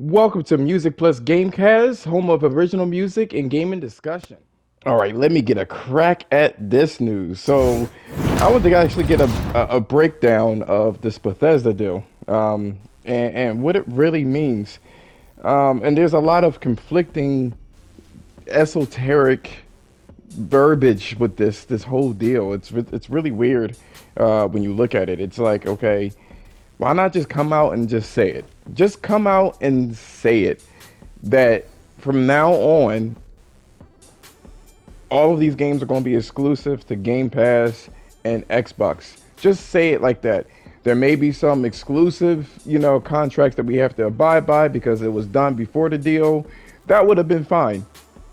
Welcome to Music Plus Gamecast, home of original music and gaming discussion. All right, let me get a crack at this news. So, I want to actually get a breakdown of this Bethesda deal, and what it really means. And there's a lot of conflicting, esoteric verbiage with this whole deal. It's really weird when you look at it. It's like, okay, why not just come out and just say it? Just come out and say it that from now on, all of these games are going to be exclusive to Game Pass and Xbox. Just say it like that. There may be some exclusive, contracts that we have to abide by because it was done before the deal. That would have been fine.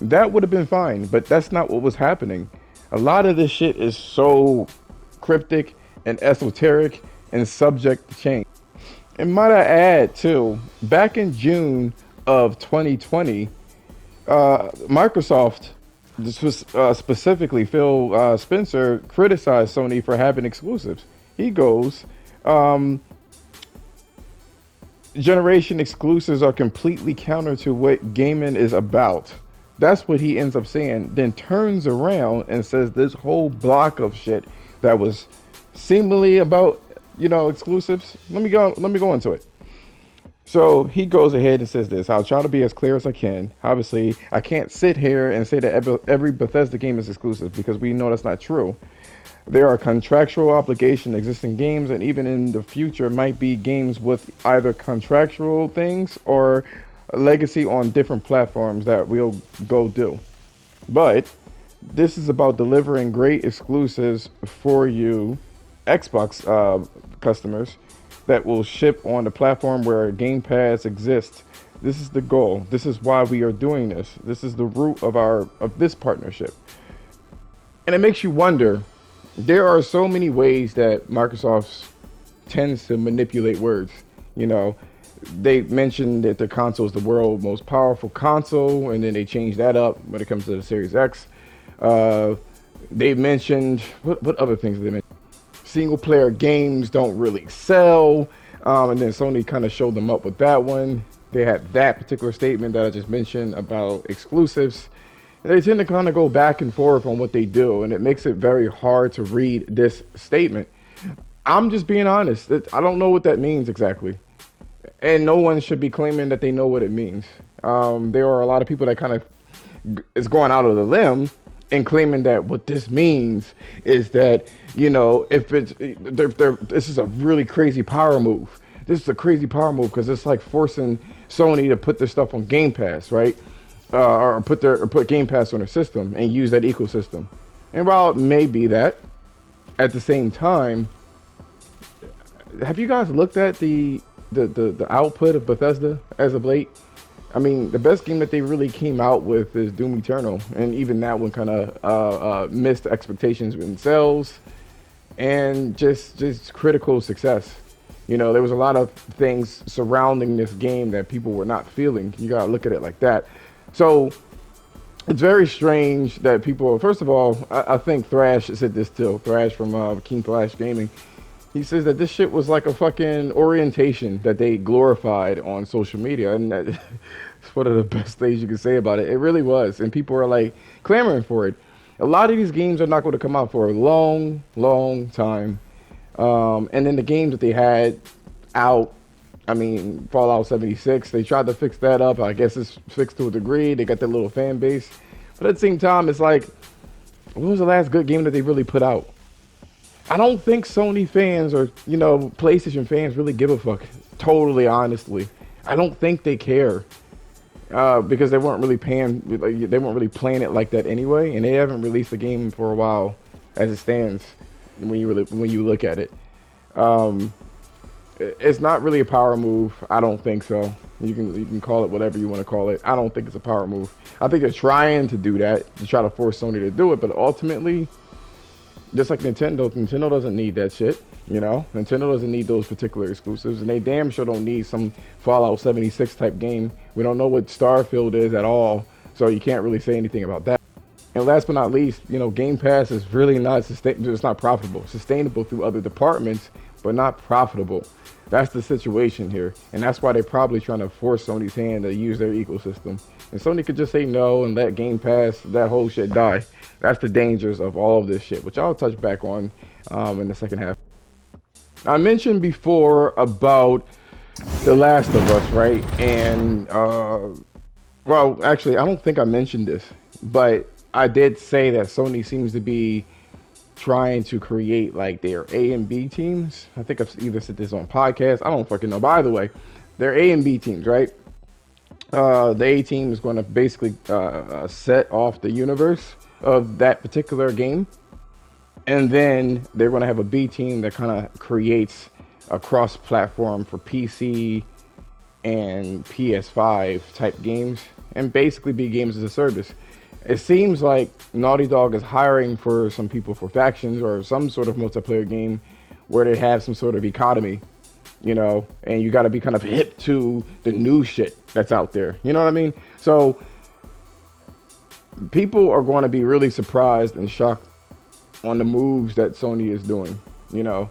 That would have been fine, but that's not what was happening. A lot of this shit is so cryptic and esoteric and subject to change. And might I add, too, back in June of 2020, Microsoft, this was specifically Phil Spencer, criticized Sony for having exclusives. He goes, generation exclusives are completely counter to what gaming is about. That's what he ends up saying, then turns around and says this whole block of shit that was seemingly about, exclusives. Let me go into it. So he goes ahead and says this. I'll try to be as clear as I can. Obviously, I can't sit here and say that every Bethesda game is exclusive because we know that's not true. There are contractual obligations existing games, and even in the future might be games with either contractual things or a legacy on different platforms that we'll go do. But this is about delivering great exclusives for you Xbox customers that will ship on the platform where Game Pass exists. This is the goal. This is why we are doing this. This is the root of this partnership. And it makes you wonder, there are so many ways that Microsoft tends to manipulate words. They mentioned that the console is the world's most powerful console, and then they changed that up when it comes to the Series X. They mentioned, what other things did they mention? Single player games don't really sell. And then Sony kind of showed them up with that one. They had that particular statement that I just mentioned about exclusives. And they tend to kind of go back and forth on what they do, and it makes it very hard to read this statement. I'm just being honest. I don't know what that means exactly. And no one should be claiming that they know what it means. There are a lot of people that kind of is going out of the limb and claiming that what this means is that, if it's, this is a really crazy power move. This is a crazy power move because it's like forcing Sony to put their stuff on Game Pass, right? Or put Game Pass on their system and use that ecosystem. And while it may be that, at the same time, have you guys looked at the output of Bethesda as of late? I mean, the best game that they really came out with is Doom Eternal, and even that one kind of missed expectations in sales and just critical success. There was a lot of things surrounding this game that people were not feeling. You gotta look at it like that. So it's very strange that people. First of all, I think Thrash said this too. Thrash from King Flash Gaming. He says that this shit was like a fucking orientation that they glorified on social media, and that it's one of the best things you can say about it. It really was, and people are like clamoring for it. A lot of these games are not going to come out for a long, long time, and then the games that they had out, I mean, Fallout 76, they tried to fix that up. I guess it's fixed to a degree. They got their little fan base, but at the same time, it's like, when was the last good game that they really put out? I don't think Sony fans or, PlayStation fans really give a fuck. Totally, honestly. I don't think they care. Because they weren't really playing it like that anyway, and they haven't released the game for a while as it stands when you look at it. It's not really a power move. I don't think so. You can call it whatever you want to call it. I don't think it's a power move. I think they're trying to do that, to try to force Sony to do it, but ultimately, just like Nintendo doesn't need that shit, Nintendo doesn't need those particular exclusives, and they damn sure don't need some Fallout 76 type game. We don't know what Starfield is at all, so you can't really say anything about that. And last but not least, Game Pass is really not it's not profitable. Sustainable through other departments, but not profitable. That's the situation here, and that's why they're probably trying to force Sony's hand to use their ecosystem. And Sony could just say no and let Game Pass, that whole shit die. That's the dangers of all of this shit, which I'll touch back on in the second half. I mentioned before about The Last of Us, right? And well, actually, I don't think I mentioned this, but I did say that Sony seems to be trying to create like their A and B teams. I think I've either said this on podcast. I don't fucking know. By the way, they're A and B teams, right? The A team is going to basically set off the universe of that particular game, and then they're going to have a B team that kind of creates a cross-platform for PC and PS5 type games, and basically be games as a service. It seems like Naughty Dog is hiring for some people for factions or some sort of multiplayer game where they have some sort of economy, you know, and you got to be kind of hip to the new shit that's out there. You know what I mean? So people are going to be really surprised and shocked on the moves that Sony is doing. You know,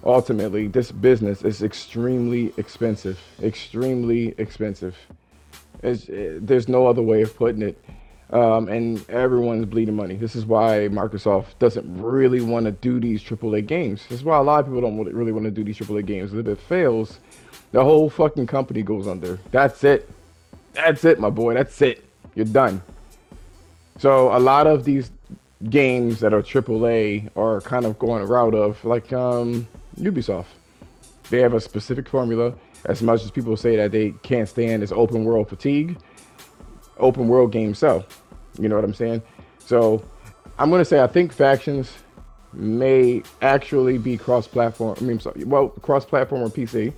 ultimately, this business is extremely expensive, extremely expensive. There's no other way of putting it. And everyone's bleeding money. This is why Microsoft doesn't really want to do these AAA games. This is why a lot of people don't really want to do these AAA games. If it fails, the whole fucking company goes under. That's it. That's it, my boy. That's it. You're done. So a lot of these games that are AAA are kind of going a route of like Ubisoft. They have a specific formula. As much as people say that they can't stand this open world fatigue, open world games sell. You know what I'm saying? So I'm going to say I think factions may actually be cross-platform. Cross-platform on PC.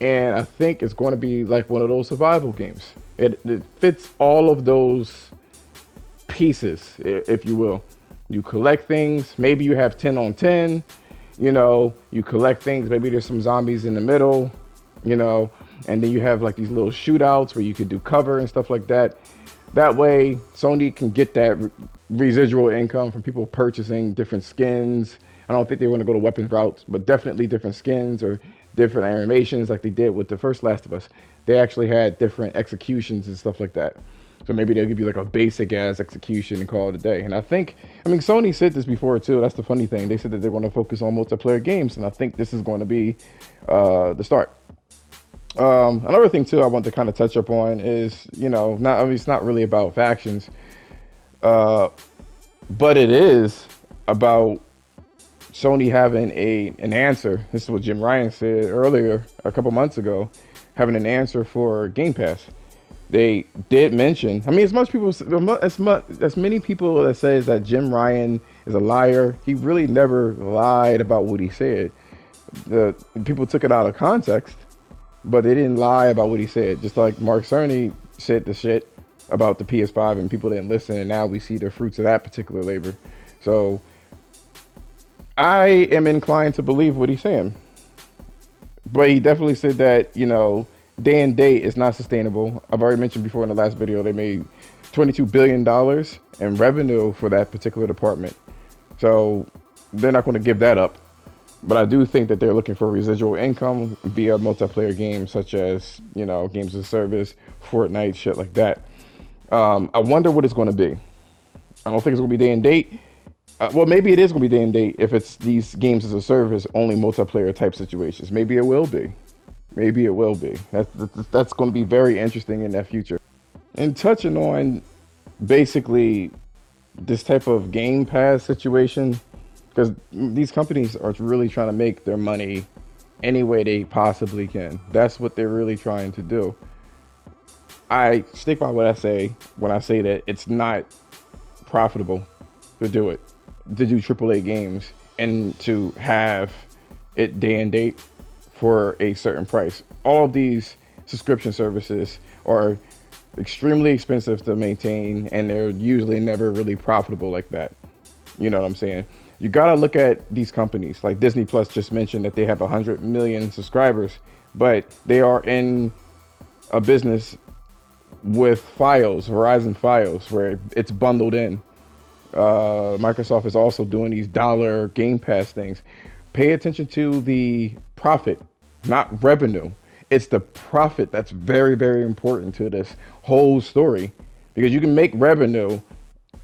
And I think it's going to be like one of those survival games. It fits all of those pieces, if you will. You collect things. Maybe you have 10 on 10. You know, you collect things. Maybe there's some zombies in the middle, you know. And then you have like these little shootouts where you could do cover and stuff like that. That way, Sony can get that residual income from people purchasing different skins. I don't think they want to go to weapons routes, but definitely different skins or different animations like they did with the first Last of Us. They actually had different executions and stuff like that. So maybe they'll give you like a basic ass execution and call it a day. And I mean, Sony said this before too. That's the funny thing. They said that they want to focus on multiplayer games. And I think this is going to be the start. Another thing too I want to kind of touch up on is, you know, it's not really about factions, but it is about Sony having an answer. This is what Jim Ryan said earlier, a couple months ago, having an answer for Game Pass. They did mention, I mean, as many people that says that Jim Ryan is a liar, he really never lied about what he said. The people took it out of context. But they didn't lie about what he said. Just like Mark Cerny said the shit about the PS5 and people didn't listen. And now we see the fruits of that particular labor. So I am inclined to believe what he's saying. But he definitely said that, you know, day and date is not sustainable. I've already mentioned before in the last video, they made $22 billion in revenue for that particular department. So they're not going to give that up. But I do think that they're looking for residual income via multiplayer games such as, you know, games as a service, Fortnite, shit like that. I wonder what it's going to be. I don't think it's going to be day and date. Well, maybe it is going to be day and date if it's these games as a service, only multiplayer type situations. Maybe it will be. Maybe it will be. That's going to be very interesting in that future. And touching on basically this type of Game Pass situation, because these companies are really trying to make their money any way they possibly can. That's what they're really trying to do. I stick by what I say when I say that it's not profitable to do it, to do AAA games and to have it day and date for a certain price. All of these subscription services are extremely expensive to maintain, and they're usually never really profitable like that. You know what I'm saying? You got to look at these companies like Disney Plus. Just mentioned that they have 100 million subscribers, but they are in a business with Verizon Files, where it's bundled in. Microsoft is also doing these dollar Game Pass things. Pay attention to the profit not revenue. It's the profit that's very, very important to this whole story, because you can make revenue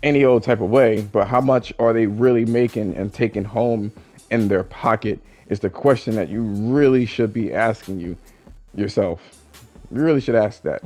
any old type of way, but how much are they really making and taking home in their pocket is the question that you really should be asking yourself. You really should ask that.